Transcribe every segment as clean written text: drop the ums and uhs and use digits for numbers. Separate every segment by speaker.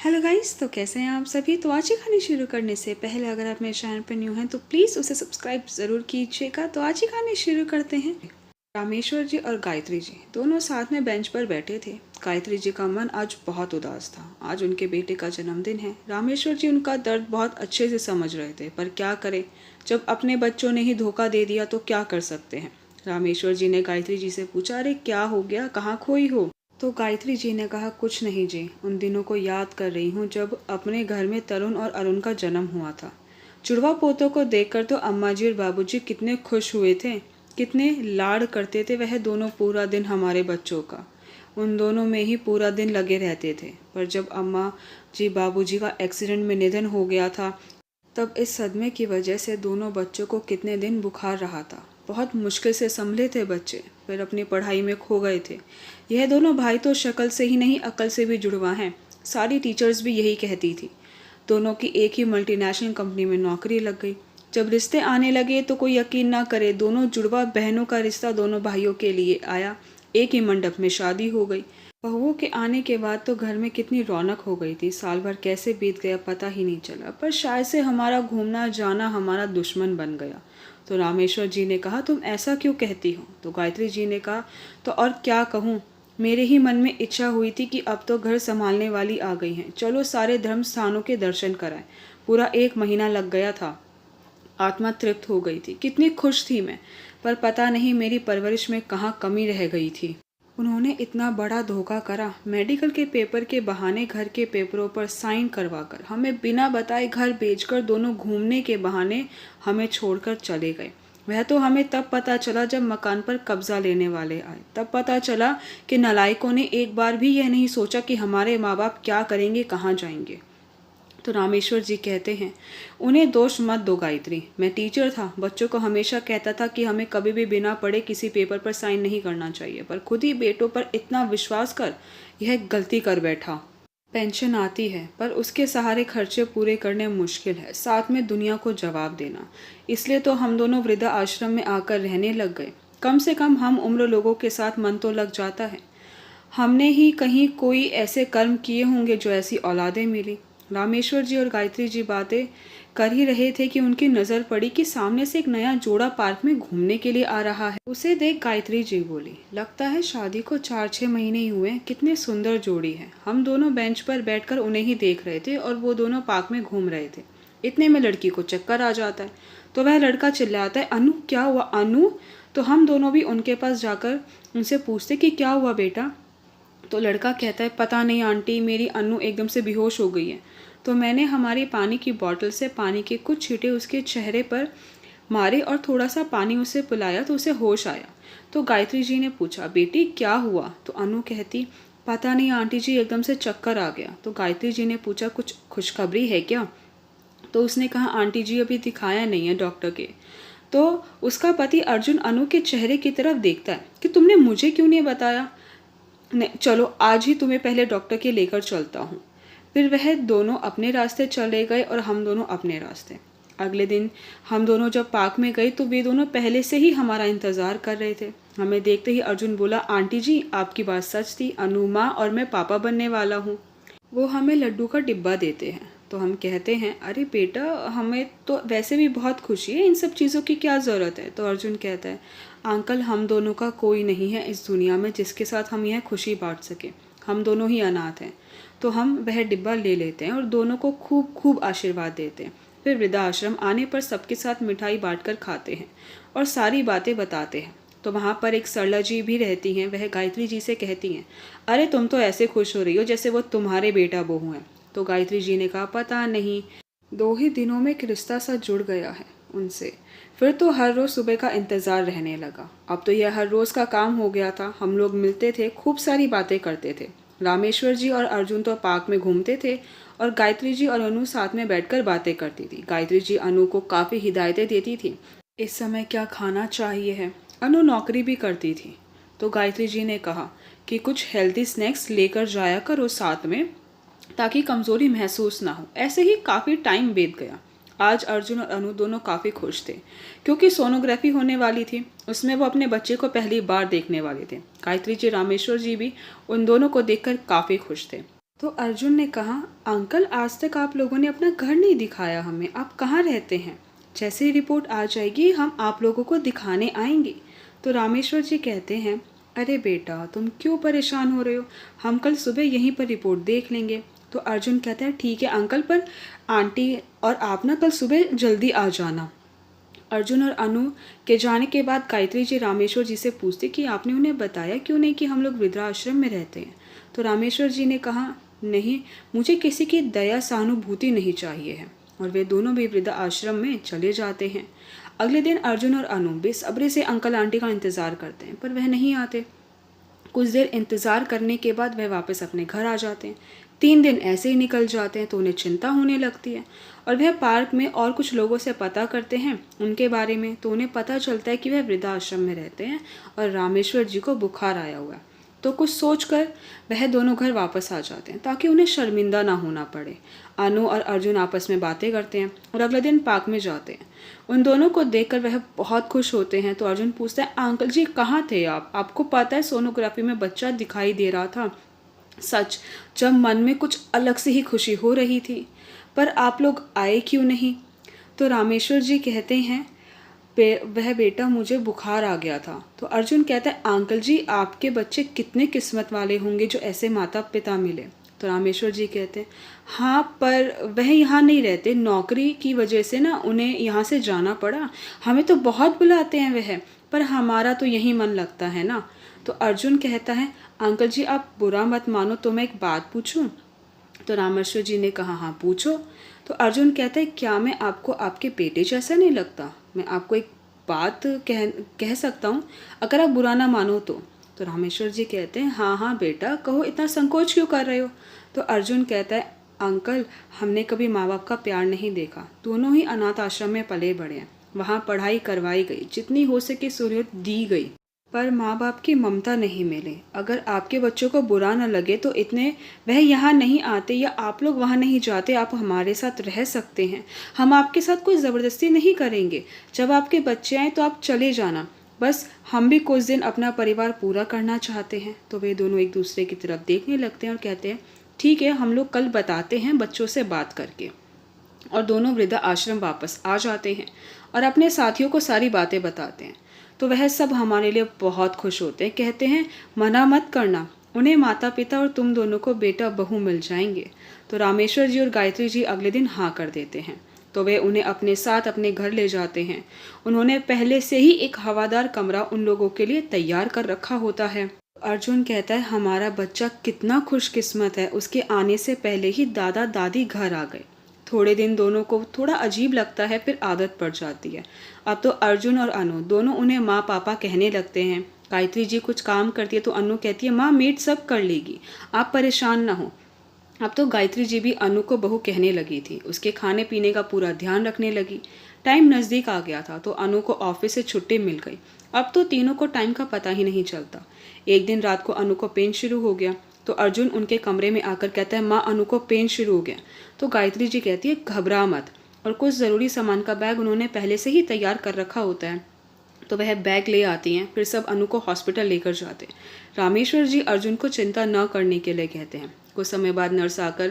Speaker 1: Hello guys, तो कैसे हैं आप सभी। तो आज की कहानी शुरू करने से पहले अगर आप मेरे चैनल पर न्यू हैं तो प्लीज़ उसे सब्सक्राइब ज़रूर कीजिएगा। तो आज की कहानी शुरू करते हैं। रामेश्वर जी और गायत्री जी दोनों साथ में बेंच पर बैठे थे। गायत्री जी का मन आज बहुत उदास था। आज उनके बेटे का जन्मदिन है। रामेश्वर जी उनका दर्द बहुत अच्छे से समझ रहे थे, पर क्या करें, जब अपने बच्चों ने ही धोखा दे दिया तो क्या कर सकते हैं। रामेश्वर जी ने गायत्री जी से पूछा, अरे क्या हो गया, कहाँ खोई हो। तो गायत्री जी ने कहा, कुछ नहीं जी, उन दिनों को याद कर रही हूँ जब अपने घर में तरुण और अरुण का जन्म हुआ था। जुड़वा पोतों को देखकर तो अम्मा जी और बाबूजी कितने खुश हुए थे, कितने लाड करते थे वह दोनों। पूरा दिन हमारे बच्चों का उन दोनों में ही पूरा दिन लगे रहते थे। पर जब अम्मा जी बाबूजी का एक्सीडेंट में निधन हो गया था, तब इस सदमे की वजह से दोनों बच्चों को कितने दिन बुखार रहा था। बहुत मुश्किल से संभले थे बच्चे, फिर अपनी पढ़ाई में खो गए थे। यह दोनों भाई तो शक्ल से ही नहीं अकल से भी जुड़वा हैं। सारी टीचर्स भी यही कहती थी। दोनों की एक ही मल्टीनेशनल कंपनी में नौकरी लग गई। जब रिश्ते आने लगे तो कोई यकीन ना करे, दोनों जुड़वा बहनों का रिश्ता दोनों भाइयों के लिए आया। एक ही मंडप में शादी हो गई। बहुओं के आने के बाद तो घर में कितनी रौनक हो गई थी। साल भर कैसे बीत गया पता ही नहीं चला, पर शायद से हमारा घूमना जाना हमारा दुश्मन बन गया। तो रामेश्वर जी ने कहा, तुम ऐसा क्यों कहती हो। तो गायत्री जी ने कहा, तो और क्या कहूँ, मेरे ही मन में इच्छा हुई थी कि अब तो घर संभालने वाली आ गई हैं, चलो सारे धर्म स्थानों के दर्शन कराएं। पूरा 1 महीना लग गया था। आत्मा तृप्त हो गई थी, कितनी खुश थी मैं। पर पता नहीं मेरी परवरिश में कहाँ कमी रह गई थी। उन्होंने इतना बड़ा धोखा करा। मेडिकल के पेपर के बहाने घर के पेपरों पर साइन करवाकर हमें बिना बताए घर भेजकर दोनों घूमने के बहाने हमें छोड़कर चले गए। वह तो हमें तब पता चला जब मकान पर कब्जा लेने वाले आए। तब पता चला कि नालायकों ने एक बार भी यह नहीं सोचा कि हमारे माँ बाप क्या करेंगे, कहाँ जाएंगे। तो रामेश्वर जी कहते हैं, उन्हें दोष मत दो गायत्री। मैं टीचर था, बच्चों को हमेशा कहता था कि हमें कभी भी बिना पढ़े किसी पेपर पर साइन नहीं करना चाहिए, पर खुद ही बेटों पर इतना विश्वास कर यह गलती कर बैठा। पेंशन आती है पर उसके सहारे खर्चे पूरे करने मुश्किल है, साथ में दुनिया को जवाब देना। इसलिए तो हम दोनों वृद्धा आश्रम में आकर रहने लग गए। कम से कम हम उम्र लोगों के साथ मन तो लग जाता है। हमने ही कहीं कोई ऐसे कर्म किए होंगे जो ऐसी औलादें मिली। रामेश्वर जी और गायत्री जी बातें कर ही रहे थे कि उनकी नज़र पड़ी कि सामने से एक नया जोड़ा पार्क में घूमने के लिए आ रहा है। उसे देख गायत्री जी बोली, लगता है शादी को 4-6 महीने ही हुए, कितने सुंदर जोड़ी है। हम दोनों बेंच पर बैठकर उन्हें ही देख रहे थे और वो दोनों पार्क में घूम रहे थे। इतने में लड़की को चक्कर आ जाता है, तो वह लड़का चिल्लाता है, अनु क्या हुआ अनु। तो हम दोनों भी उनके पास जाकर उनसे पूछते कि क्या हुआ बेटा। तो लड़का कहता है, पता नहीं आंटी, मेरी अनु एकदम से बेहोश हो गई है। तो मैंने हमारी पानी की बोतल से पानी के कुछ छींटे उसके चेहरे पर मारे और थोड़ा सा पानी उसे पिलाया तो उसे होश आया। तो गायत्री जी ने पूछा, बेटी क्या हुआ। तो अनु कहती, पता नहीं आंटी जी, एकदम से चक्कर आ गया। तो गायत्री जी ने पूछा, कुछ खुशखबरी है क्या। तो उसने कहा, आंटी जी अभी दिखाया नहीं है डॉक्टर के। तो उसका पति अर्जुन अनु के चेहरे की तरफ देखता है कि तुमने मुझे क्यों नहीं बताया। नहीं, चलो आज ही तुम्हें पहले डॉक्टर के लेकर चलता हूँ। फिर वह दोनों अपने रास्ते चले गए और हम दोनों अपने रास्ते। अगले दिन हम दोनों जब पार्क में गए तो वे दोनों पहले से ही हमारा इंतज़ार कर रहे थे। हमें देखते ही अर्जुन बोला, आंटी जी आपकी बात सच थी, अनु माँ और मैं पापा बनने वाला हूँ। वो हमें लड्डू का डिब्बा देते हैं। तो हम कहते हैं, अरे बेटा हमें तो वैसे भी बहुत खुशी है, इन सब चीज़ों की क्या ज़रूरत है। तो अर्जुन कहता है, अंकल हम दोनों का कोई नहीं है इस दुनिया में जिसके साथ हम यह खुशी बांट सके। हम दोनों ही अनाथ हैं। तो हम वह डिब्बा ले लेते हैं और दोनों को खूब खूब आशीर्वाद देते हैं। फिर वृद्धाश्रम आने पर सबके साथ मिठाई बांटकर खाते हैं और सारी बातें बताते हैं। तो वहाँ पर एक सरला जी भी रहती हैं। वह गायत्री जी से कहती हैं, अरे तुम तो ऐसे खुश हो रही हो जैसे वो तुम्हारे बेटा बहू हैं। तो गायत्री जी ने कहा, पता नहीं, 2 ही दिनों में एक रिश्ता सा जुड़ गया है उनसे। फिर तो हर रोज़ सुबह का इंतज़ार रहने लगा। अब तो यह हर रोज़ का काम हो गया था। हम लोग मिलते थे, खूब सारी बातें करते थे। रामेश्वर जी और अर्जुन तो पार्क में घूमते थे और गायत्री जी और अनु साथ में बैठकर बातें करती थी। गायत्री जी अनु को काफ़ी हिदायतें देती थी, इस समय क्या खाना चाहिए है। अनु नौकरी भी करती थी। तो गायत्री जी ने कहा कि कुछ हेल्दी स्नैक्स लेकर जाया करो साथ में, ताकि कमज़ोरी महसूस ना हो। ऐसे ही काफ़ी टाइम बीत गया। आज अर्जुन और अनु दोनों काफ़ी खुश थे क्योंकि सोनोग्राफी होने वाली थी। उसमें वो अपने बच्चे को पहली बार देखने वाले थे। गायत्री जी रामेश्वर जी भी उन दोनों को देखकर काफ़ी खुश थे। तो अर्जुन ने कहा, अंकल आज तक आप लोगों ने अपना घर नहीं दिखाया हमें, आप कहाँ रहते हैं? जैसे ही रिपोर्ट आ जाएगी हम आप लोगों को दिखाने आएंगे। तो रामेश्वर जी कहते हैं, अरे बेटा तुम क्यों परेशान हो रहे हो, हम कल सुबह यहीं पर रिपोर्ट देख लेंगे। तो अर्जुन कहता है, ठीक है अंकल, पर आंटी और आप ना कल सुबह जल्दी आ जाना। अर्जुन और अनु के जाने के बाद गायत्री जी रामेश्वर जी से पूछते कि आपने उन्हें बताया क्यों नहीं कि हम लोग वृद्धाश्रम में रहते हैं। तो रामेश्वर जी ने कहा, नहीं, मुझे किसी की दया सहानुभूति नहीं चाहिए है। और वे दोनों भी वृद्धा आश्रम में चले जाते हैं। अगले दिन अर्जुन और अनु बेसब्री से अंकल आंटी का इंतज़ार करते हैं, पर वह नहीं आते। कुछ देर इंतज़ार करने के बाद वह वापस अपने घर आ जाते हैं। 3 दिन ऐसे ही निकल जाते हैं तो उन्हें चिंता होने लगती है और वह पार्क में और कुछ लोगों से पता करते हैं उनके बारे में। तो उन्हें पता चलता है कि वह वृद्धाश्रम में रहते हैं और रामेश्वर जी को बुखार आया हुआ है। तो कुछ सोचकर वह दोनों घर वापस आ जाते हैं ताकि उन्हें शर्मिंदा ना होना पड़े। अनु और अर्जुन आपस में बातें करते हैं और अगले दिन पार्क में जाते हैं। उन दोनों को देखकर वह बहुत खुश होते हैं। तो अर्जुन पूछता है, अंकल जी कहाँ थे आप? आपको पता है सोनोग्राफी में बच्चा दिखाई दे रहा था, सच, जब मन में कुछ अलग से ही खुशी हो रही थी, पर आप लोग आए क्यों नहीं? तो रामेश्वर जी कहते हैं, वह बेटा मुझे बुखार आ गया था। तो अर्जुन कहता है, अंकल जी आपके बच्चे कितने किस्मत वाले होंगे जो ऐसे माता पिता मिले। तो रामेश्वर जी कहते हैं, हाँ पर वह यहाँ नहीं रहते, नौकरी की वजह से ना उन्हें यहाँ से जाना पड़ा। हमें तो बहुत बुलाते हैं वह, पर हमारा तो यहीं मन लगता है ना। तो अर्जुन कहता है, अंकल जी आप बुरा मत मानो तो मैं एक बात पूछूं? तो रामेश्वर जी ने कहा, हाँ पूछो। तो अर्जुन कहता है, क्या मैं आपको आपके बेटे जैसा नहीं लगता? मैं आपको एक बात कह सकता हूँ, अगर आप बुरा ना मानो तो। तो रामेश्वर जी कहते हैं, हाँ हाँ बेटा कहो, इतना संकोच क्यों कर रहे हो? तो अर्जुन कहता है, अंकल हमने कभी माँ बाप का प्यार नहीं देखा, दोनों ही अनाथ आश्रम में पले बड़े हैं। वहाँ पढ़ाई करवाई गई, जितनी हो सके सहूलियत दी गई, पर माँ बाप की ममता नहीं मिले। अगर आपके बच्चों को बुरा न लगे तो इतने वह यहाँ नहीं आते या आप लोग वहाँ नहीं जाते, आप हमारे साथ रह सकते हैं। हम आपके साथ कोई ज़बरदस्ती नहीं करेंगे। जब आपके बच्चे आए तो आप चले जाना, बस हम भी कुछ दिन अपना परिवार पूरा करना चाहते हैं। तो वे दोनों एक दूसरे की तरफ देखने लगते हैं और कहते हैं, ठीक है हम लोग कल बताते हैं बच्चों से बात करके। और दोनों वृद्धा आश्रम वापस आ जाते हैं और अपने साथियों को सारी बातें बताते हैं। तो वह सब हमारे लिए बहुत खुश होते हैं, कहते हैं मना मत करना, उन्हें माता पिता और तुम दोनों को बेटा बहू मिल जाएंगे। तो रामेश्वर जी और गायत्री जी अगले दिन हाँ कर देते हैं। तो वे उन्हें अपने साथ अपने घर ले जाते हैं। उन्होंने पहले से ही एक हवादार कमरा उन लोगों के लिए तैयार कर रखा होता है। अर्जुन कहता है, हमारा बच्चा कितना खुशकिस्मत है, उसके आने से पहले ही दादा दादी घर आ गए। थोड़े दिन दोनों को थोड़ा अजीब लगता है, फिर आदत पड़ जाती है। अब तो अर्जुन और अनु दोनों उन्हें माँ पापा कहने लगते हैं। गायत्री जी कुछ काम करती है तो अनु कहती है, माँ मेड सब कर लेगी, आप परेशान ना हो। अब तो गायत्री जी भी अनु को बहू कहने लगी थी, उसके खाने पीने का पूरा ध्यान रखने लगी। टाइम नज़दीक आ गया था तो अनु को ऑफिस से छुट्टी मिल गई। अब तो तीनों को टाइम का पता ही नहीं चलता। एक दिन रात को अनु को पेन शुरू हो गया तो अर्जुन उनके कमरे में आकर कहता है, माँ अनु को पेन शुरू हो गया। तो गायत्री जी कहती है, घबरा मत। और कुछ ज़रूरी सामान का बैग उन्होंने पहले से ही तैयार कर रखा होता है, तो वह बैग ले आती हैं। फिर सब अनु को हॉस्पिटल लेकर जाते हैं। रामेश्वर जी अर्जुन को चिंता न करने के लिए कहते हैं। कुछ समय बाद नर्स आकर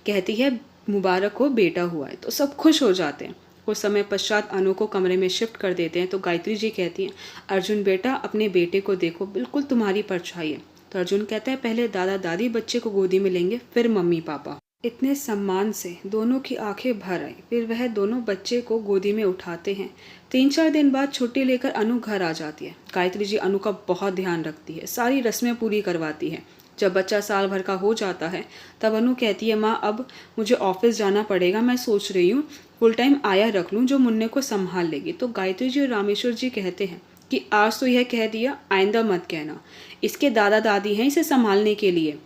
Speaker 1: कहती है, मुबारक हो बेटा हुआ है। तो सब खुश हो जाते हैं। कुछ समय पश्चात अनु को कमरे में शिफ्ट कर देते हैं। तो गायत्री जी कहती हैं, अर्जुन बेटा अपने बेटे को देखो, बिल्कुल तुम्हारी परछाई है। तो अर्जुन कहता है, पहले दादा दादी बच्चे को गोदी में लेंगे, फिर मम्मी पापा। इतने सम्मान से दोनों की आंखें भर आई। फिर वह दोनों बच्चे को गोदी में उठाते हैं। 3-4 दिन बाद छुट्टी लेकर अनु घर आ जाती है। गायत्री जी अनु का बहुत ध्यान रखती है, सारी रस्में पूरी करवाती है। जब बच्चा साल भर का हो जाता है तब अनु कहती है, माँ अब मुझे ऑफिस जाना पड़ेगा, मैं सोच रही हूँ फुल टाइम आया रख लूँ जो मुन्ने को संभाल लेगी। तो गायत्री जी और रामेश्वर जी कहते हैं कि आज तो यह कह दिया, आइंदा मत कहना, इसके दादा दादी हैं इसे संभालने के लिए,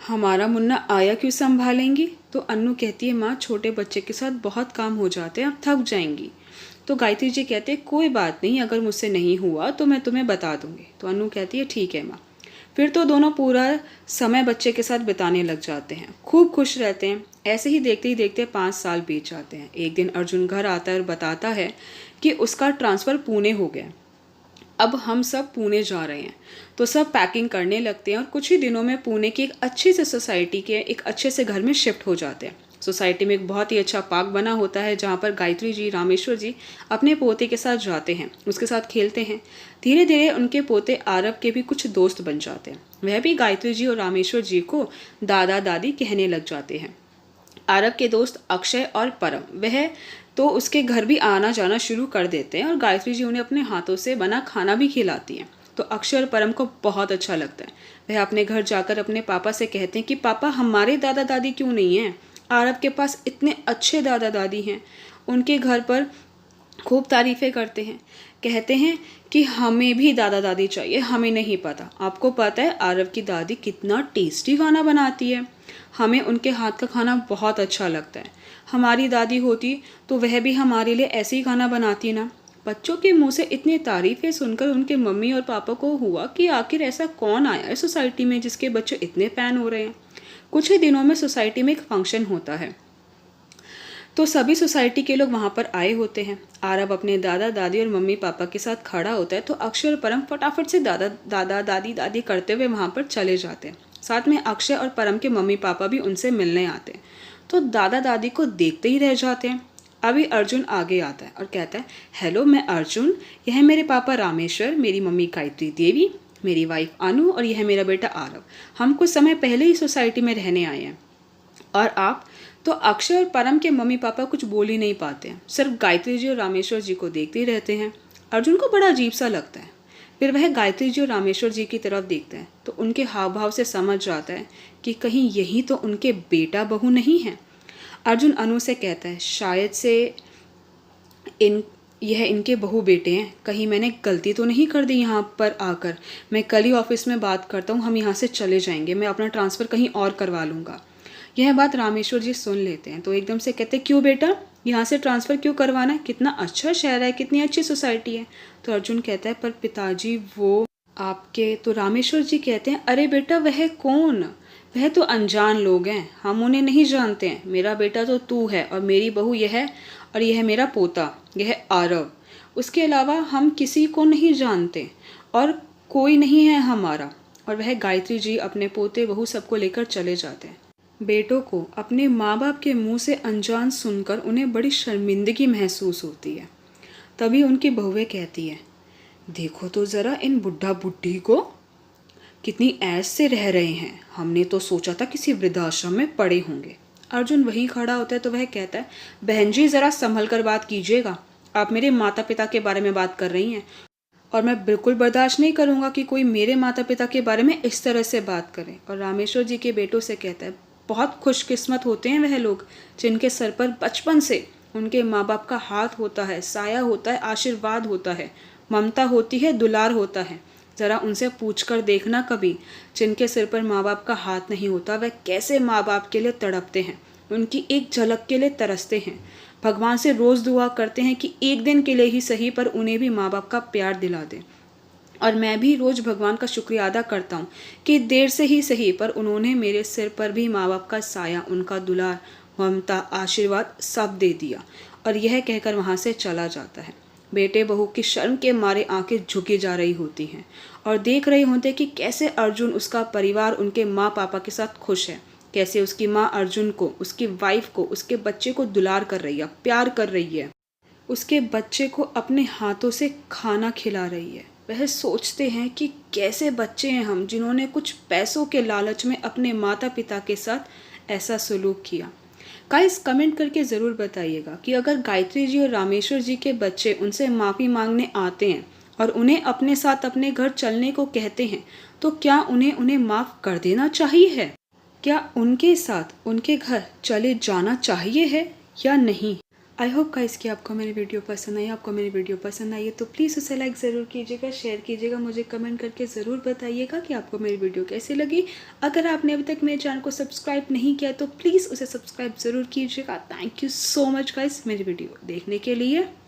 Speaker 1: हमारा मुन्ना आया क्यों संभालेंगी। तो अन्नू कहती है, माँ छोटे बच्चे के साथ बहुत काम हो जाते हैं, आप थक जाएंगी। तो गायत्री जी कहते हैं, कोई बात नहीं, अगर मुझसे नहीं हुआ तो मैं तुम्हें बता दूंगी। तो अन्नू कहती है, ठीक है माँ। फिर तो दोनों पूरा समय बच्चे के साथ बिताने लग जाते हैं, खूब खुश रहते हैं। ऐसे ही देखते ही देखते 5 साल बीत जाते हैं। एक दिन अर्जुन घर आता है और बताता है कि उसका ट्रांसफ़र पुणे हो गया। अब हम सब पुणे जा रहे हैं। तो सब पैकिंग करने लगते हैं और कुछ ही दिनों में पुणे की एक अच्छी से सोसाइटी के एक अच्छे से घर में शिफ्ट हो जाते हैं। सोसाइटी में एक बहुत ही अच्छा पार्क बना होता है जहाँ पर गायत्री जी, रामेश्वर जी अपने पोते के साथ जाते हैं, उसके साथ खेलते हैं। धीरे धीरे उनके पोते आरव के भी कुछ दोस्त बन जाते हैं। वह भी गायत्री जी और रामेश्वर जी को दादा दादी कहने लग जाते हैं। आरव के दोस्त अक्षय और परम वह तो उसके घर भी आना जाना शुरू कर देते हैं और गायत्री जी उन्हें अपने हाथों से बना खाना भी खिलाती हैं। तो अक्षय और परम को बहुत अच्छा लगता है। वह अपने घर जाकर अपने पापा से कहते हैं कि पापा, हमारे दादा दादी क्यों नहीं हैं? आरव के पास इतने अच्छे दादा दादी हैं। उनके घर पर खूब तारीफ़ें करते हैं, कहते हैं कि हमें भी दादा दादी चाहिए। हमें नहीं पता, आपको पता है आरव की दादी कितना टेस्टी खाना बनाती है। हमें उनके हाथ का खाना बहुत अच्छा लगता है। हमारी दादी होती तो वह भी हमारे लिए ऐसे ही खाना बनाती ना। बच्चों के मुंह से इतनी तारीफ़ें सुनकर उनके मम्मी और पापा को हुआ कि आखिर ऐसा कौन आया है सोसाइटी में जिसके बच्चे इतने फैन हो रहे हैं। कुछ ही दिनों में सोसाइटी में एक फंक्शन होता है, तो सभी सोसाइटी के लोग वहाँ पर आए होते हैं। आरव अपने दादा दादी और मम्मी पापा के साथ खड़ा होता है, तो अक्षय और परम फटाफट से दादा दादा दादी दादी करते हुए वहाँ पर चले जाते हैं। साथ में अक्षय और परम के मम्मी पापा भी उनसे मिलने आते हैं। तो दादा दादी को देखते ही रह जाते हैं। अभी अर्जुन आगे आता है और कहता है, हेलो, मैं अर्जुन, यह है मेरे पापा रामेश्वर, मेरी मम्मी गायत्री देवी, मेरी वाइफ अनु और यह है मेरा बेटा आरव। हम कुछ समय पहले ही सोसाइटी में रहने आए हैं। और आप? तो अक्षय और परम के मम्मी पापा कुछ बोल ही नहीं पाते हैं, सिर्फ गायत्री जी और रामेश्वर जी को देखते ही रहते हैं। अर्जुन को बड़ा अजीब सा लगता है। फिर वह गायत्री जी और रामेश्वर जी की तरफ देखता है तो उनके हाव भाव से समझ जाता है कि कहीं यही तो उनके बेटा बहू नहीं है। अर्जुन अनु से कहता है, शायद से यह इनके बहू बेटे हैं। कहीं मैंने गलती तो नहीं कर दी यहाँ पर आकर? मैं कल ही ऑफिस में बात करता हूँ, हम यहाँ से चले जाएंगे, मैं अपना ट्रांसफ़र कहीं और करवा लूँगा। यह बात रामेश्वर जी सुन लेते हैं तो एकदम से कहते हैं, क्यों बेटा, यहाँ से ट्रांसफ़र क्यों करवाना है? कितना अच्छा शहर है, कितनी अच्छी सोसाइटी है। तो अर्जुन कहता है, पर पिताजी वो आपके। तो रामेश्वर जी कहते हैं, अरे बेटा, वह कौन? वह तो अनजान लोग हैं, हम उन्हें नहीं जानते हैं। मेरा बेटा तो तू है और मेरी बहू यह है, और यह मेरा पोता, यह आरव। उसके अलावा हम किसी को नहीं जानते और कोई नहीं है हमारा। और वह गायत्री जी अपने पोते बहू सबको लेकर चले जाते हैं। बेटों को अपने माँ बाप के मुंह से अनजान सुनकर उन्हें बड़ी शर्मिंदगी महसूस होती है। तभी उनकी बहुएं कहती है, देखो तो ज़रा इन बुढ़ा बुढ़ी को, कितनी ऐश से रह रहे हैं। हमने तो सोचा था किसी वृद्धाश्रम में पड़े होंगे। अर्जुन वहीं खड़ा होता है तो वह कहता है, बहन जी ज़रा संभल कर बात कीजिएगा, आप मेरे माता पिता के बारे में बात कर रही हैं और मैं बिल्कुल बर्दाश्त नहीं करूँगा कि कोई मेरे माता पिता के बारे में इस तरह से बात करे। और रामेश्वर जी के बेटों से कहता है, बहुत खुशकिस्मत होते हैं वह लोग जिनके सर पर बचपन से उनके माँ बाप का हाथ होता है, साया होता है, आशीर्वाद होता है, ममता होती है, दुलार होता है। ज़रा उनसे पूछ कर देखना कभी, जिनके सिर पर माँ बाप का हाथ नहीं होता वह कैसे माँ बाप के लिए तड़पते हैं, उनकी एक झलक के लिए तरसते हैं, भगवान से रोज़ दुआ करते हैं कि एक दिन के लिए ही सही पर उन्हें भी माँ बाप का प्यार दिला दें। और मैं भी रोज़ भगवान का शुक्रिया अदा करता हूँ कि देर से ही सही पर उन्होंने मेरे सिर पर भी माँ बाप का साया, उनका दुलार, ममता, आशीर्वाद सब दे दिया। और यह कहकर वहाँ से चला जाता है। बेटे बहू की शर्म के मारे आंखें झुकी जा रही होती हैं और देख रहे होते कि कैसे अर्जुन, उसका परिवार उनके माँ पापा के साथ खुश है, कैसे उसकी माँ अर्जुन को, उसकी वाइफ को, उसके बच्चे को दुलार कर रही है, प्यार कर रही है, उसके बच्चे को अपने हाथों से खाना खिला रही है। वह सोचते हैं कि कैसे बच्चे हैं हम, जिन्होंने कुछ पैसों के लालच में अपने माता पिता के साथ ऐसा सलूक किया। गाइस, कमेंट करके ज़रूर बताइएगा कि अगर गायत्री जी और रामेश्वर जी के बच्चे उनसे माफ़ी मांगने आते हैं और उन्हें अपने साथ अपने घर चलने को कहते हैं तो क्या उन्हें माफ़ कर देना चाहिए है? क्या उनके साथ उनके घर चले जाना चाहिए है या नहीं? आई होप गाइस कि आपको मेरी वीडियो पसंद आई। आपको मेरी वीडियो पसंद आई है तो प्लीज़ उसे लाइक ज़रूर कीजिएगा, शेयर कीजिएगा, मुझे कमेंट करके ज़रूर बताइएगा कि आपको मेरी वीडियो कैसी लगी। अगर आपने अभी तक मेरे चैनल को सब्सक्राइब नहीं किया तो प्लीज़ उसे सब्सक्राइब ज़रूर कीजिएगा। Thank you so much guys मेरी वीडियो देखने के लिए।